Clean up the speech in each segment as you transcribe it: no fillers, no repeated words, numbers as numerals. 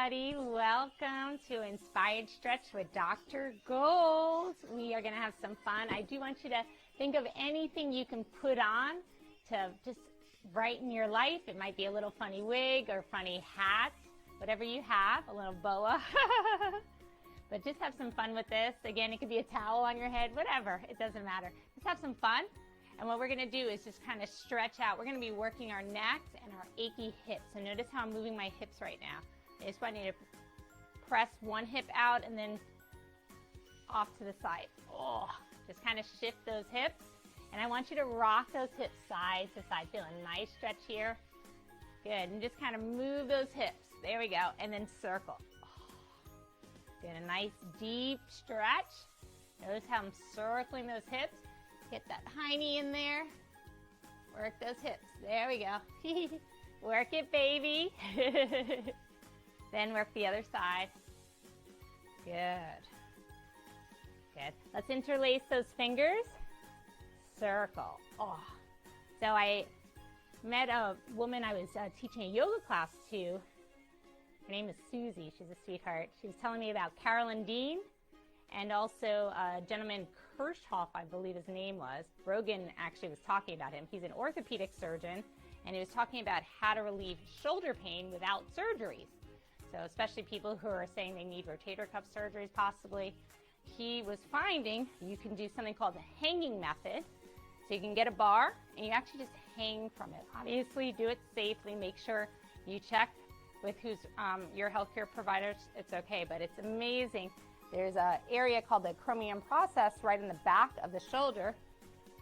everybody. Welcome to Inspired Stretch with Dr. Goals. We are going to have some fun. I do want you to think of anything you can put on to just brighten your life. It might be a little funny wig or funny hat, whatever you have, a little boa. But just have some fun with this. Again, it could be a towel on your head, whatever. It doesn't matter. Just have some fun. And what we're going to do is just kind of stretch out. We're going to be working our necks and our achy hips. So notice how I'm moving my hips right now. I just want you to press one hip out and then off to the side. Oh, just kind of shift those hips. And I want you to rock those hips side to side. Feel a nice stretch here. Good. And just kind of move those hips. There we go. And then circle. Good. A nice deep stretch. Notice how I'm circling those hips. Get that hiney in there. Work those hips. There we go. Work it, baby. Then work the other side. Good. Good. Let's interlace those fingers. Circle. Oh. So I met a woman I was teaching a yoga class to. Her name is Susie. She's a sweetheart. She was telling me about Carolyn Dean and also a gentleman, Kirchhoff, I believe his name was. Brogan actually was talking about him. He's an orthopedic surgeon, and he was talking about how to relieve shoulder pain without surgeries. So especially people who are saying they need rotator cuff surgeries possibly. He was finding you can do something called the hanging method. So you can get a bar, and you actually just hang from it. Obviously, do it safely. Make sure you check with who's your healthcare providers. It's okay, but it's amazing. There's an area called the acromion process right in the back of the shoulder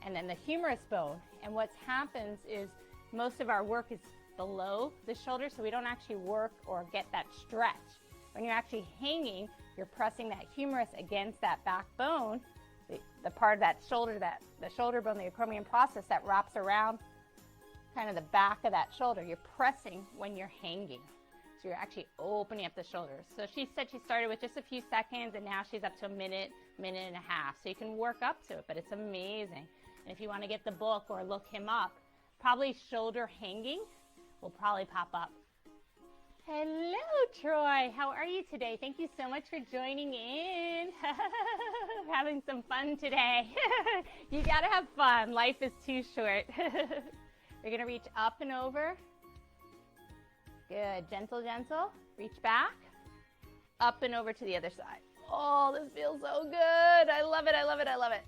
and then the humerus bone. And what happens is most of our work is below the shoulder, so we don't actually work or get that stretch. When you're actually hanging, you're pressing that humerus against that back bone, the part of that shoulder, the shoulder bone, the acromion process that wraps around kind of the back of that shoulder. You're pressing when you're hanging. So you're actually opening up the shoulders. So she said she started with just a few seconds, and now she's up to a minute, minute and a half. So you can work up to it, but it's amazing. And if you want to get the book or look him up, probably shoulder hanging will probably pop up. Hello, Troy. How are you today? Thank you so much for joining in. Having some fun today. You got to have fun. Life is too short. We're going to reach up and over. Good. Gentle, gentle. Reach back. Up and over to the other side. Oh, this feels so good. I love it. I love it. I love it.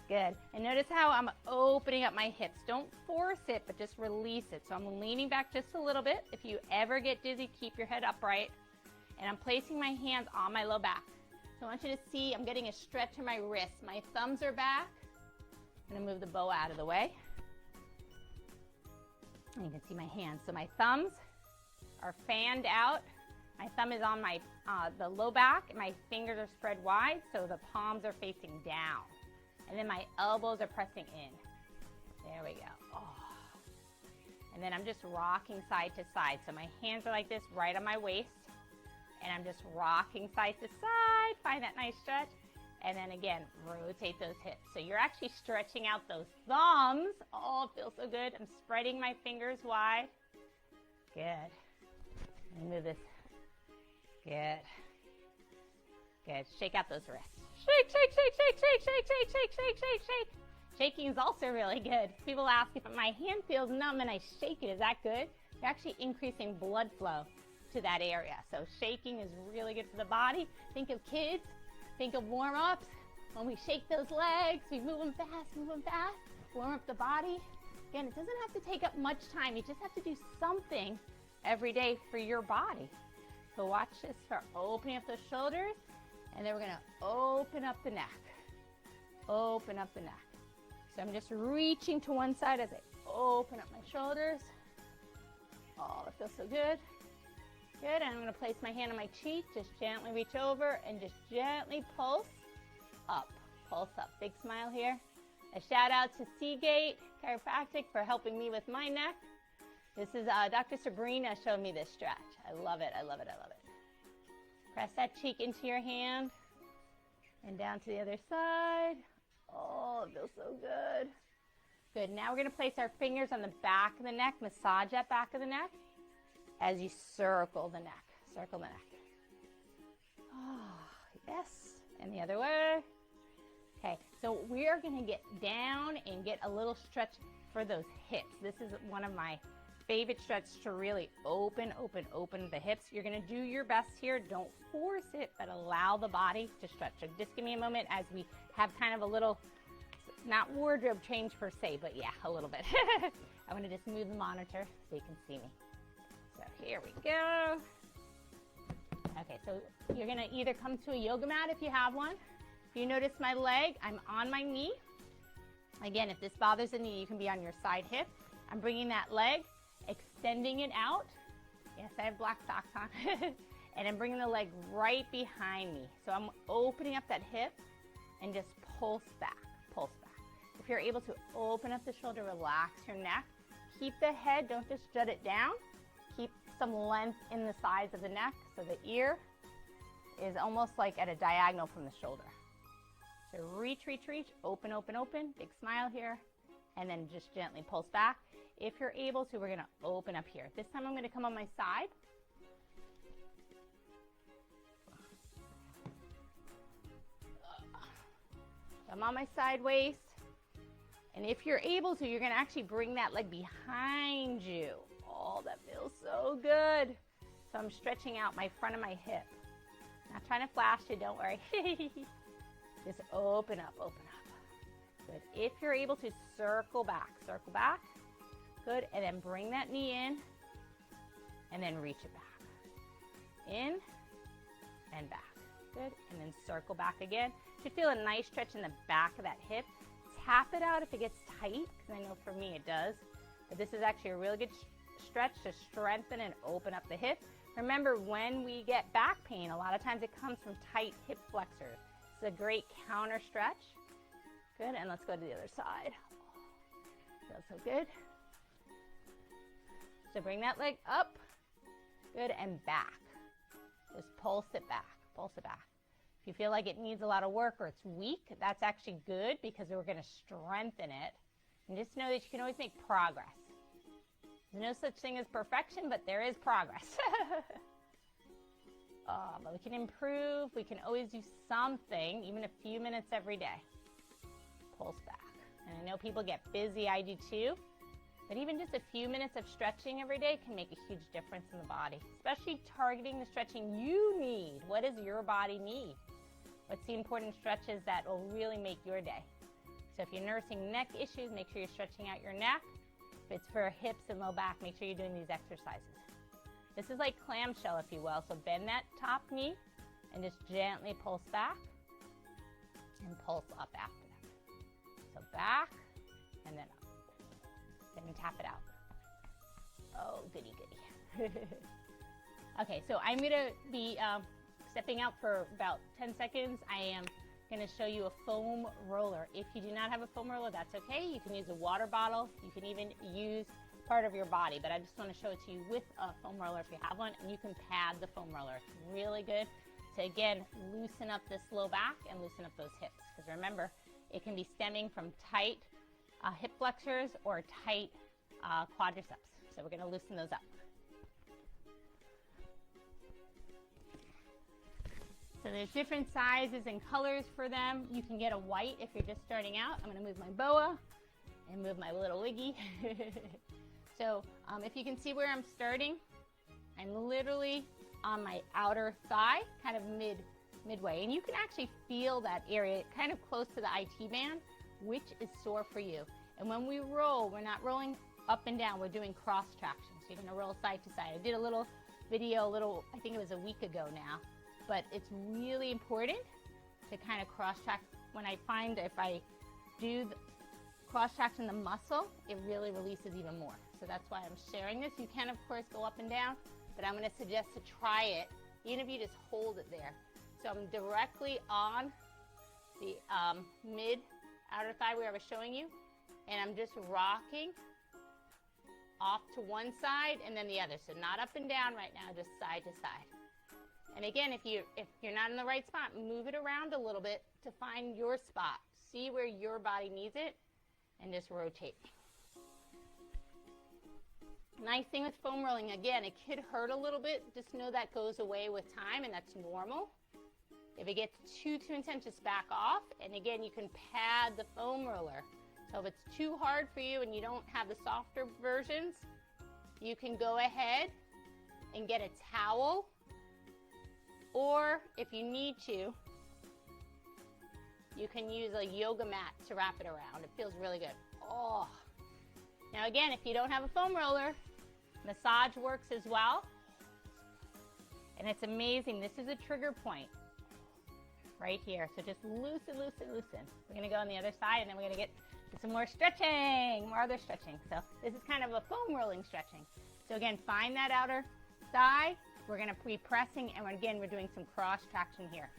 Good. And notice how I'm opening up my hips. Don't force it, but just release it. So I'm leaning back just a little bit. If you ever get dizzy, keep your head upright. And I'm placing my hands on my low back. So I want you to see I'm getting a stretch in my wrists. My thumbs are back. I'm going to move the bow out of the way. And you can see my hands. So my thumbs are fanned out. My thumb is on my the low back, and my fingers are spread wide, so the palms are facing down. And then my elbows are pressing in. There we go. Oh. And then I'm just rocking side to side. So my hands are like this right on my waist, and I'm just rocking side to side. Find that nice stretch. And then again, rotate those hips. So you're actually stretching out those thumbs. Oh, it feels so good. I'm spreading my fingers wide. Good. Let me move this. Good. Good. Shake out those wrists. Shake, shake, shake, shake, shake, shake, shake, shake, shake, shake, shake. Shaking is also really good. People ask if my hand feels numb and I shake it. Is that good? You're actually increasing blood flow to that area. So shaking is really good for the body. Think of kids. Think of warm-ups. When we shake those legs, we move them fast, warm up the body. Again, it doesn't have to take up much time. You just have to do something every day for your body. So watch this for opening up those shoulders, and then we're gonna open up the neck. Open up the neck. So I'm just reaching to one side as I open up my shoulders. Oh, it feels so good. Good, and I'm going to place my hand on my cheek, just gently reach over and just gently pulse up. Pulse up. Big smile here. A shout out to Seagate Chiropractic for helping me with my neck. This is Dr. Sabrina showed me this stretch. I love it, I love it, I love it. Press that cheek into your hand and down to the other side. Oh, it feels so good. Good, now we're going to place our fingers on the back of the neck, massage that back of the neck as you circle the neck. circle the neck. Oh, yes, and the other way. Okay, so we are gonna get down and get a little stretch for those hips. This is one of my favorite stretches to really open the hips. You're gonna do your best here. Don't force it, but allow the body to stretch. So just give me a moment as we have kind of a little, not wardrobe change per se, but yeah, a little bit. I wanna just move the monitor so you can see me. So here we go. Okay, so you're gonna either come to a yoga mat if you have one. If you notice my leg, I'm on my knee. Again, if this bothers the knee, you can be on your side hip. I'm bringing that leg, extending it out. Yes, I have black socks on. And I'm bringing the leg right behind me. So I'm opening up that hip and just pulse back, pulse back. If you're able to open up the shoulder, relax your neck. Keep the head, don't just jut it down. Keep some length in the sides of the neck so the ear is almost like at a diagonal from the shoulder. So reach, open, big smile here, and then just gently pulse back. If you're able to, we're gonna open up here. This time I'm gonna come on my side. I'm on my side waist, and if you're able to, you're gonna actually bring that leg behind you. Oh, that feels so good. So I'm stretching out my front of my hip. Not trying to flash you, don't worry. Just open up. Good. If you're able to circle back. Good, and then bring that knee in, and then reach it back. In, and back. Good, and then circle back again. Should feel a nice stretch in the back of that hip. Tap it out if it gets tight, because I know for me it does. But this is actually a really good stretch to strengthen and open up the hip. Remember, when we get back pain, a lot of times it comes from tight hip flexors. It's a great counter stretch. Good, and let's go to the other side. Feels so good. So bring that leg up. Good, and back. Just pulse it back, If you feel like it needs a lot of work or it's weak, that's actually good because we're gonna strengthen it. And just know that you can always make progress. There's no such thing as perfection, but there is progress. But we can improve. We can always do something, even a few minutes every day. Pulse back. And I know people get busy, I do too. But even just a few minutes of stretching every day can make a huge difference in the body, especially targeting the stretching you need. What does your body need? What's the important stretches that will really make your day? So if you're nursing neck issues, make sure you're stretching out your neck. If it's for hips and low back, make sure you're doing these exercises. This is like clamshell, if you will. So bend that top knee and just gently pulse back and pulse up after that. So back and then up. Then tap it out. Oh, goody, goody. Okay, so I'm gonna be stepping out for about 10 seconds. I am gonna show you a foam roller. If you do not have a foam roller, that's okay. You can use a water bottle. You can even use part of your body, but I just want to show it to you with a foam roller if you have one, and you can pad the foam roller. It's really good to, again, loosen up this low back and loosen up those hips, because remember, it can be stemming from tight hip flexors or tight quadriceps. So we're going to loosen those up. So there's different sizes and colors for them. You can get a white if you're just starting out. I'm going to move my boa and move my little wiggy. So if you can see where I'm starting, I'm literally on my outer thigh, kind of midway. And you can actually feel that area kind of close to the IT band, which is sore for you. And when we roll, we're not rolling up and down, we're doing cross traction. So you're gonna roll side to side. I did a little video, I think it was a week ago now, but it's really important to kind of cross track. When I find if I do the cross traction the muscle, it really releases even more. So that's why I'm sharing this. You can, of course, go up and down, but I'm gonna suggest to try it, even if you just hold it there. So I'm directly on the mid outer thigh where I was showing you, and I'm just rocking off to one side and then the other. So not up and down right now, just side to side. And again, if you're not in the right spot, move it around a little bit to find your spot. See where your body needs it, and just rotate. Nice thing with foam rolling, again, it could hurt a little bit. Just know that goes away with time, and that's normal. If it gets too intense, just back off. And again, you can pad the foam roller. So if it's too hard for you and you don't have the softer versions, you can go ahead and get a towel, or if you need to, you can use a yoga mat to wrap it around. It feels really good. Oh. Now again, if you don't have a foam roller, massage works as well. And it's amazing. This is a trigger point right here. So just loosen, loosen, loosen. We're gonna go on the other side, and then we're gonna get some more stretching, more other stretching. So this is kind of a foam rolling stretching. So again, find that outer thigh. We're gonna be pressing, and again, we're doing some cross traction here.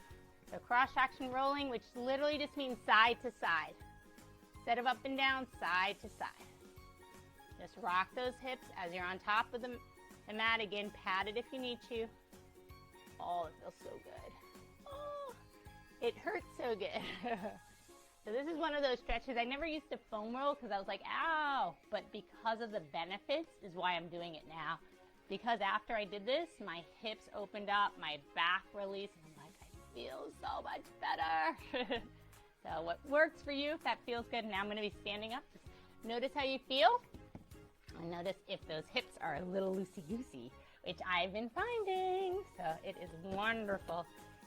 So cross traction rolling, which literally just means side to side. Instead of up and down, side to side. Just rock those hips as you're on top of the mat. Again, pat it if you need to. Oh, it feels so good. Oh, it hurts so good. So this is one of those stretches. I never used to foam roll because I was like, ow. But because of the benefits is why I'm doing it now. Because after I did this, my hips opened up, my back released, and I'm like, I feel so much better. So what works for you, if that feels good. Now I'm going to be standing up. Just notice how you feel. And notice if those hips are a little loosey-goosey, which I've been finding. So it is wonderful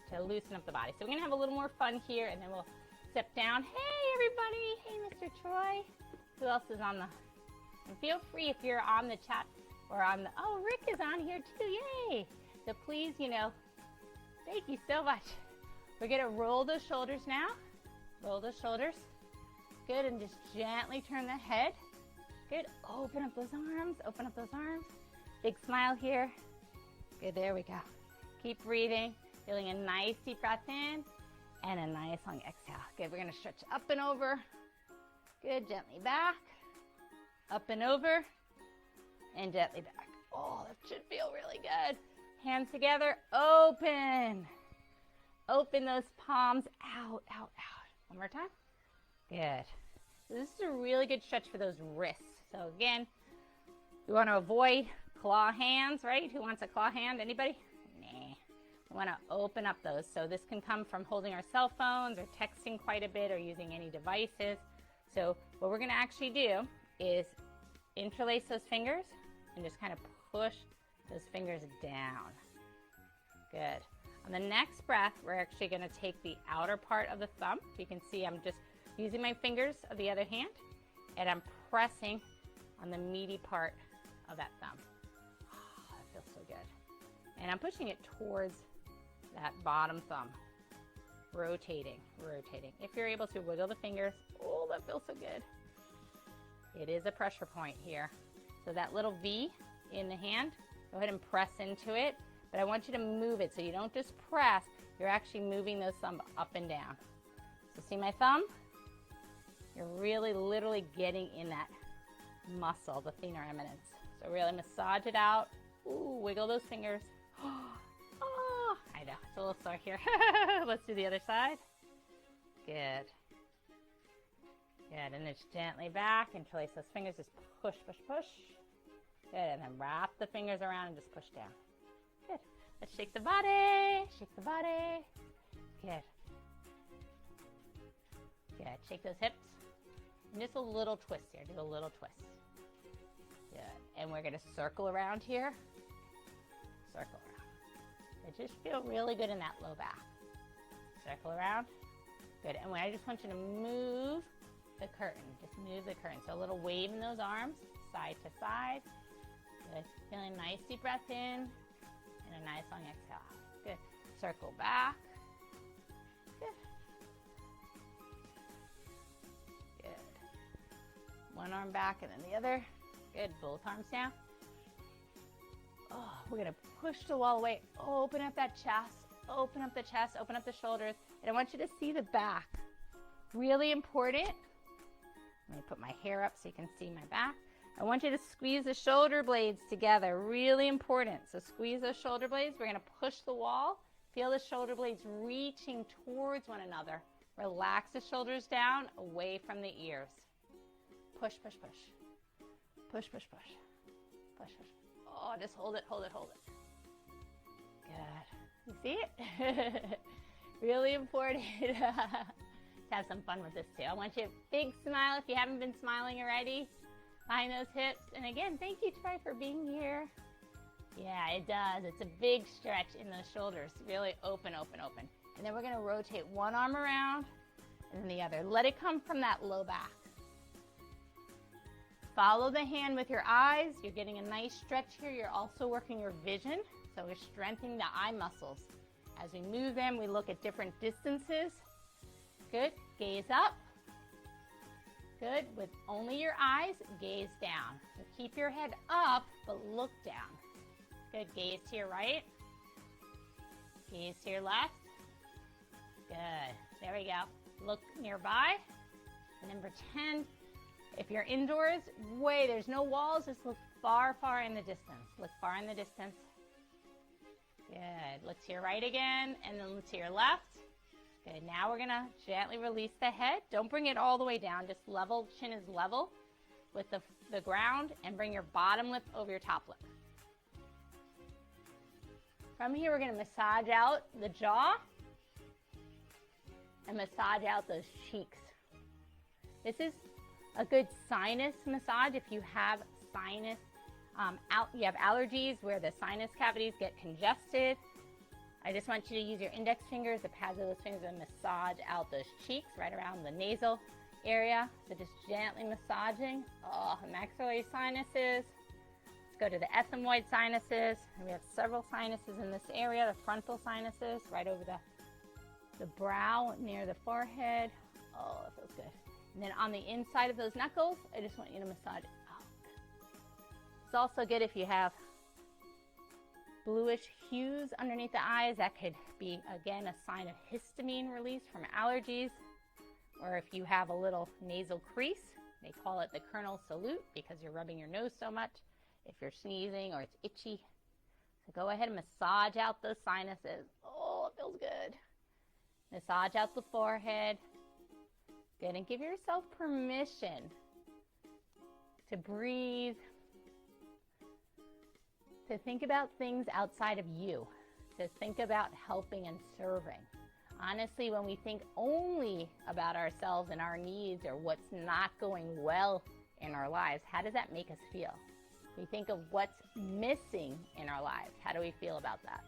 to loosen up the body. So we're going to have a little more fun here, and then we'll step down. Hey, everybody. Hey, Mr. Troy. Who else is on the... And feel free if you're on the chat or on the... Oh, Rick is on here too. Yay. So please, thank you so much. We're going to roll those shoulders now. Roll those shoulders. Good, and just gently turn the head. Good, open up those arms, open up those arms. Big smile here. Good, there we go. Keep breathing, feeling a nice deep breath in and a nice long exhale. Good, we're gonna stretch up and over. Good, gently back, up and over, and gently back. Oh, that should feel really good. Hands together, open. Open those palms out, out, out. One more time. Good. This is a really good stretch for those wrists. So again, we want to avoid claw hands, right? Who wants a claw hand? Anybody? Nah. We want to open up those. So this can come from holding our cell phones or texting quite a bit or using any devices. So what we're going to actually do is interlace those fingers and just kind of push those fingers down. Good. On the next breath, we're actually going to take the outer part of the thumb. You can see I'm just using my fingers of the other hand, and I'm pressing on the meaty part of that thumb. Oh, that feels so good. And I'm pushing it towards that bottom thumb. Rotating, rotating. If you're able to wiggle the fingers, oh, that feels so good. It is a pressure point here. So that little V in the hand, go ahead and press into it. But I want you to move it so you don't just press, you're actually moving those thumbs up and down. So see my thumb? You're really literally getting in that muscle, the thenar eminence. So really massage it out. Ooh, wiggle those fingers. Oh, I know, it's a little sore here. Let's do the other side. Good. Good, and then just gently back, interlace those fingers, just push, push, push. Good, and then wrap the fingers around and just push down. Good. Let's shake the body, shake the body. Good. Good, shake those hips. And just a little twist here, do a little twist. Good, and we're gonna circle around here. Circle around. It just feel really good in that low back. Circle around. Good, and I just want you to move the curtain. Just move the curtain. So a little wave in those arms, side to side. Good, feeling nice deep breath in and a nice long exhale. Good, circle back. Good. Good. One arm back and then the other. Good, both arms down. Oh, we're gonna push the wall away. Open up that chest. Open up the chest, open up the shoulders. And I want you to see the back. Really important. Let me put my hair up so you can see my back. I want you to squeeze the shoulder blades together. Really important. So squeeze those shoulder blades. We're gonna push the wall. Feel the shoulder blades reaching towards one another. Relax the shoulders down, away from the ears. Push, push, push. Push, push, push. Push, push. Oh, just hold it, hold it, hold it. Good. You see it? Really important to have some fun with this too. I want you to big smile if you haven't been smiling already. Behind those hips. And again, thank you, Troy, for being here. Yeah, it does. It's a big stretch in those shoulders. Really open, open, open. And then we're going to rotate one arm around and then the other. Let it come from that low back. Follow the hand with your eyes. You're getting a nice stretch here. You're also working your vision. So we're strengthening the eye muscles. As we move them, we look at different distances. Good. Gaze up. Good. With only your eyes, gaze down. So keep your head up, but look down. Good. Gaze to your right. Gaze to your left. Good. There we go. Look nearby. And then pretend if you're indoors, there's no walls, just look far, far in the distance. Look far in the distance. Good. Look to your right again, and then look to your left. Good. Now we're going to gently release the head. Don't bring it all the way down. Just level, chin is level with the ground, and bring your bottom lip over your top lip. From here, we're going to massage out the jaw and massage out those cheeks. This is a good sinus massage if you have sinus, you have allergies where the sinus cavities get congested. I just want you to use your index fingers, the pads of those fingers, and massage out those cheeks right around the nasal area. So just gently massaging. Oh, maxillary sinuses. Let's go to the ethmoid sinuses. And we have several sinuses in this area. The frontal sinuses right over the brow near the forehead. Oh, that feels good. And then on the inside of those knuckles, I just want you to massage out. It's also good if you have bluish hues underneath the eyes. That could be, again, a sign of histamine release from allergies. Or if you have a little nasal crease, they call it the Colonel salute because you're rubbing your nose so much. If you're sneezing or it's itchy. So go ahead and massage out those sinuses. Oh, it feels good. Massage out the forehead. Good, and give yourself permission to breathe, to think about things outside of you, to think about helping and serving. Honestly, when we think only about ourselves and our needs or what's not going well in our lives, how does that make us feel? We think of what's missing in our lives. How do we feel about that?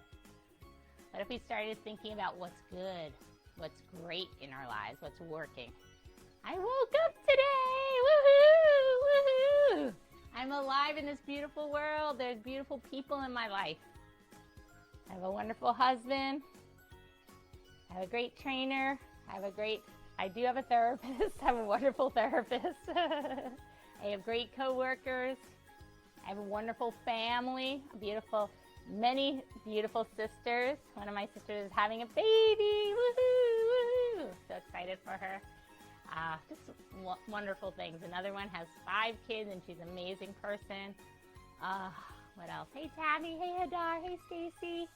What if we started thinking about what's good, what's great in our lives, what's working? I woke up today, woohoo, woohoo. I'm alive in this beautiful world. There's beautiful people in my life. I have a wonderful husband. I have a great trainer. I do have a therapist. I have a wonderful therapist. I have great coworkers. I have a wonderful family, many beautiful sisters. One of my sisters is having a baby, woohoo, woohoo. So excited for her. Just wonderful things. Another one has 5 kids and she's an amazing person. What else? Hey Tabby, hey Hadar, hey Stacy,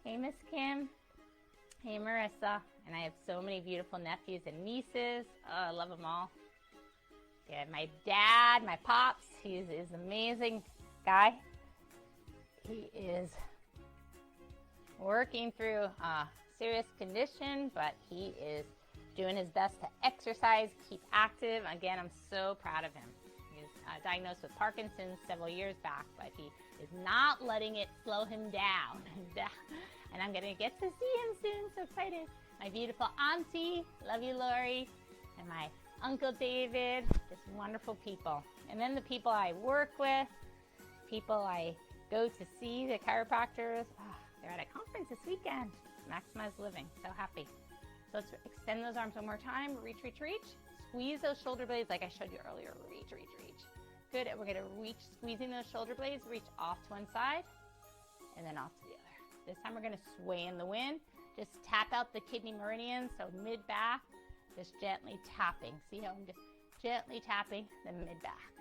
hey Miss Kim, hey Marissa. And I have so many beautiful nephews and nieces. I love them all. Yeah, my dad, my pops, he's an amazing guy. He is working through a serious condition, but he is doing his best to exercise, keep active. Again, I'm so proud of him. He was diagnosed with Parkinson's several years back, but he is not letting it slow him down. And I'm going to get to see him soon. So excited. My beautiful auntie, love you, Lori, and my Uncle David, just wonderful people. And then the people I work with, people I go to see, the chiropractors. They're at a conference this weekend. Maximize Living. So happy. So let's extend those arms one more time. Reach, reach, reach. Squeeze those shoulder blades like I showed you earlier. Reach, reach, reach. Good. And we're going to reach, squeezing those shoulder blades, reach off to one side and then off to the other. This time we're going to sway in the wind. Just tap out the kidney meridian, so mid-back, just gently tapping. See how I'm just gently tapping the mid-back.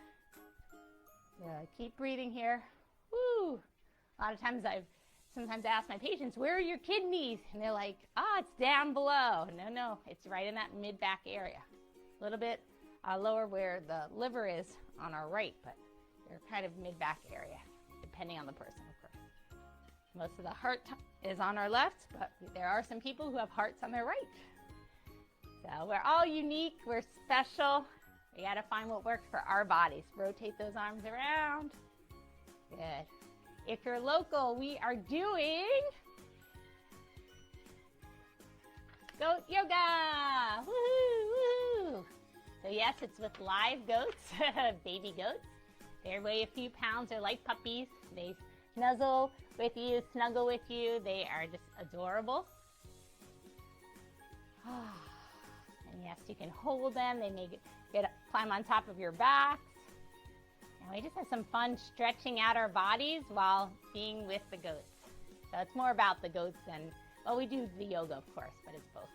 Keep breathing here. Woo! A lot of times I've sometimes asked my patients, where are your kidneys? And they're like, it's down below. No, it's right in that mid-back area. A little bit lower where the liver is on our right, but your kind of mid-back area, depending on the person, of course. Most of the heart is on our left, but there are some people who have hearts on their right. So we're all unique, we're special. We gotta find what works for our bodies. Rotate those arms around. Good. If you're local, we are doing goat yoga. Woohoo, woohoo. So yes, it's with live goats, baby goats. They weigh a few pounds. They're like puppies. They nuzzle with you, snuggle with you. They are just adorable. And yes, you can hold them. They may climb on top of your backs. And we just have some fun stretching out our bodies while being with the goats. So it's more about the goats than, well, we do the yoga, of course, but it's both.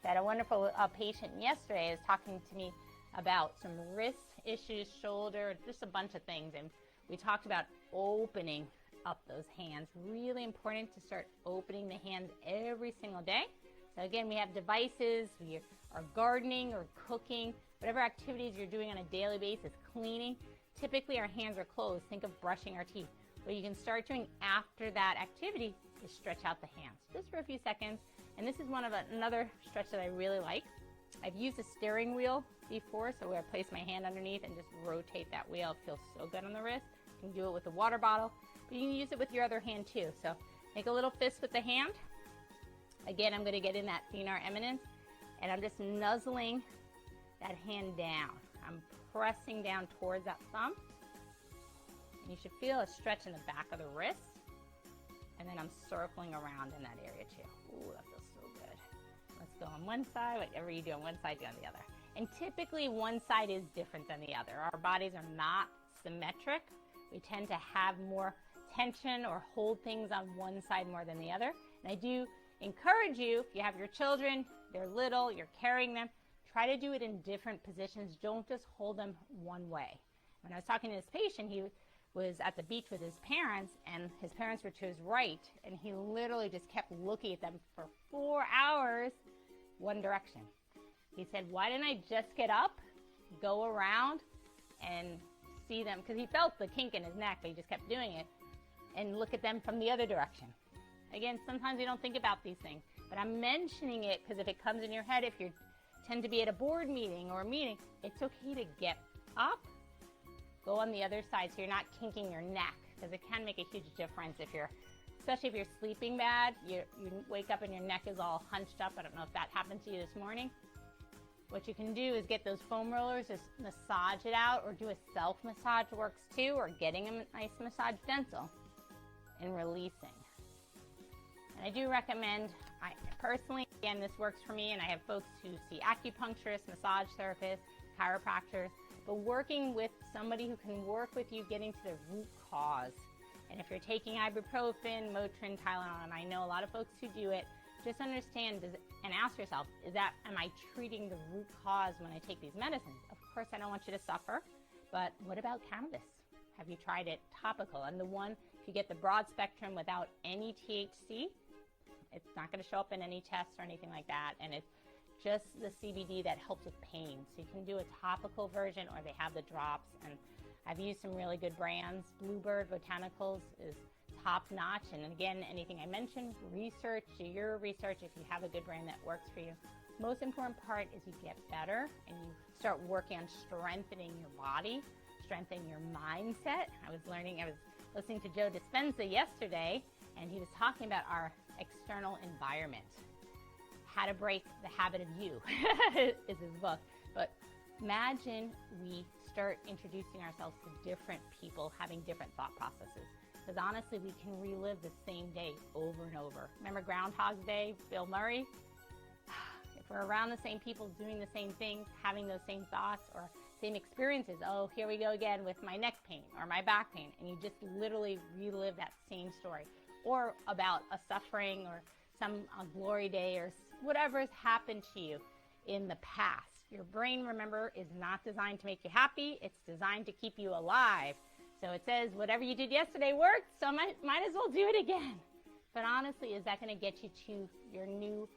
I had a wonderful patient yesterday is talking to me about some wrist issues, shoulder, just a bunch of things. And we talked about opening up those hands. Really important to start opening the hands every single day. So again, we have devices, we are gardening or cooking, whatever activities you're doing on a daily basis, cleaning. Typically our hands are closed. Think of brushing our teeth. What you can start doing after that activity is stretch out the hands just for a few seconds. And this is another stretch that I really like. I've used a steering wheel before, so where I place my hand underneath and just rotate that wheel. It feels so good on the wrist. You can do it with a water bottle, but you can use it with your other hand too. So make a little fist with the hand. Again, I'm going to get in that thenar eminence, and I'm just nuzzling that hand down. I'm pressing down towards that thumb. And you should feel a stretch in the back of the wrist. And then I'm circling around in that area too. Ooh, that feels so good. Let's go on one side. Whatever you do on one side, do on the other. And typically one side is different than the other. Our bodies are not symmetric. We tend to have more tension or hold things on one side more than the other. And I do encourage you, if you have your children, they're little, you're carrying them, try to do it in different positions. Don't just hold them one way. When I was talking to this patient, he was at the beach with his parents, and his parents were to his right, and he literally just kept looking at them for 4 hours one direction. He said, why didn't I just get up, go around, and see them? Because he felt the kink in his neck, but he just kept doing it, and look at them from the other direction. Again, sometimes we don't think about these things, but I'm mentioning it because if it comes in your head, if you tend to be at a board meeting or a meeting, it's okay to get up, go on the other side so you're not kinking your neck, because it can make a huge difference if you're, especially if you're sleeping bad, you wake up and your neck is all hunched up. I don't know if that happened to you this morning. What you can do is get those foam rollers, just massage it out, or do a self-massage works too, or getting a nice massage stencil and releasing. And I do recommend, personally, again, this works for me, and I have folks who see acupuncturists, massage therapists, chiropractors, but working with somebody who can work with you getting to the root cause. And if you're taking ibuprofen, Motrin, Tylenol, and I know a lot of folks who do it, just understand and ask yourself, am I treating the root cause when I take these medicines? Of course, I don't want you to suffer, but what about cannabis? Have you tried it topical? And the one, if you get the broad spectrum without any THC, it's not going to show up in any tests or anything like that, and it's just the CBD that helps with pain. So you can do a topical version, or they have the drops, and I've used some really good brands. Bluebird Botanicals is top notch, and again, anything I mentioned, research, do your research if you have a good brand that works for you. Most important part is you get better and you start working on strengthening your body, strengthening your mindset. I was listening to Joe Dispenza yesterday, and he was talking about our external environment. How to Break the Habit of You is his book. But imagine we start introducing ourselves to different people having different thought processes. Because honestly, we can relive the same day over and over. Remember Groundhog's Day, Bill Murray? If we're around the same people doing the same things, having those same thoughts or same experiences, oh, here we go again with my neck pain or my back pain, and you just literally relive that same story. Or about a suffering or some glory day or whatever has happened to you in the past. Your brain, remember, is not designed to make you happy. It's designed to keep you alive. So it says, whatever you did yesterday worked, so might as well do it again. But honestly, is that going to get you to your new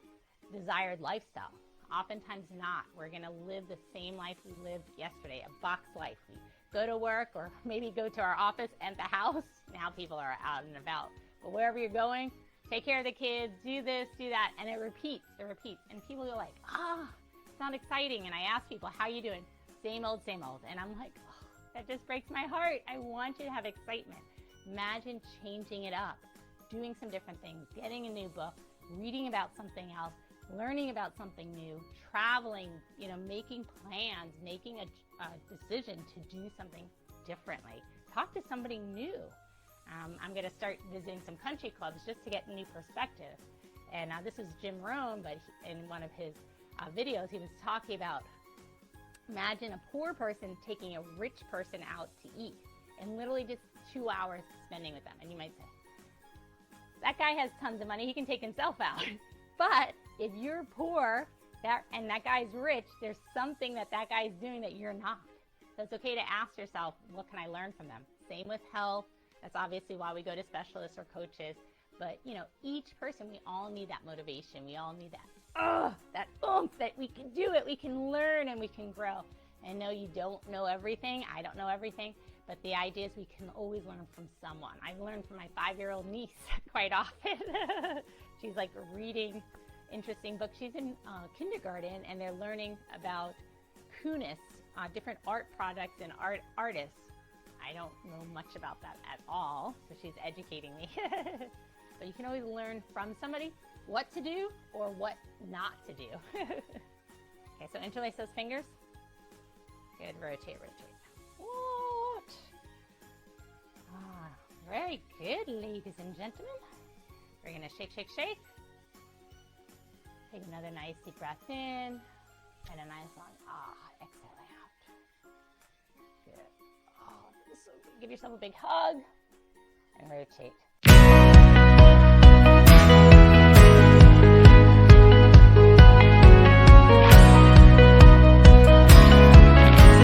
desired lifestyle? Oftentimes not. We're going to live the same life we lived yesterday, a box life. We go to work or maybe go to our office and the house. Now people are out and about. But wherever you're going, take care of the kids, do this, do that, and it repeats. And people are like, it's not exciting. And I ask people, how you doing? Same old, same old. And I'm like, that just breaks my heart. I want you to have excitement. Imagine changing it up, doing some different things, getting a new book, reading about something else, learning about something new, traveling, making plans, making a decision to do something differently. Talk to somebody new. I'm going to start visiting some country clubs just to get a new perspective. And this is Jim Rohn, but in one of his videos, he was talking about, imagine a poor person taking a rich person out to eat and literally just 2 hours spending with them. And you might say, that guy has tons of money, he can take himself out. But if you're poor and that guy's rich, there's something that guy's doing that you're not. So it's okay to ask yourself, what can I learn from them? Same with health. That's obviously why we go to specialists or coaches. But, each person, we all need that motivation. We all need that oomph that we can do it. We can learn and we can grow. And no, you don't know everything. I don't know everything. But the idea is we can always learn from someone. I've learned from my 5-year-old niece quite often. She's like reading interesting books. She's in kindergarten and they're learning about Kunis, different art products and artists. I don't know much about that at all, so she's educating me. But you can always learn from somebody what to do or what not to do. Okay, so interlace those fingers. Good, rotate. What? Very good, ladies and gentlemen. We're gonna shake. Take another nice deep breath in and a nice long exhale out. Good. This is so good. Give yourself a big hug and rotate.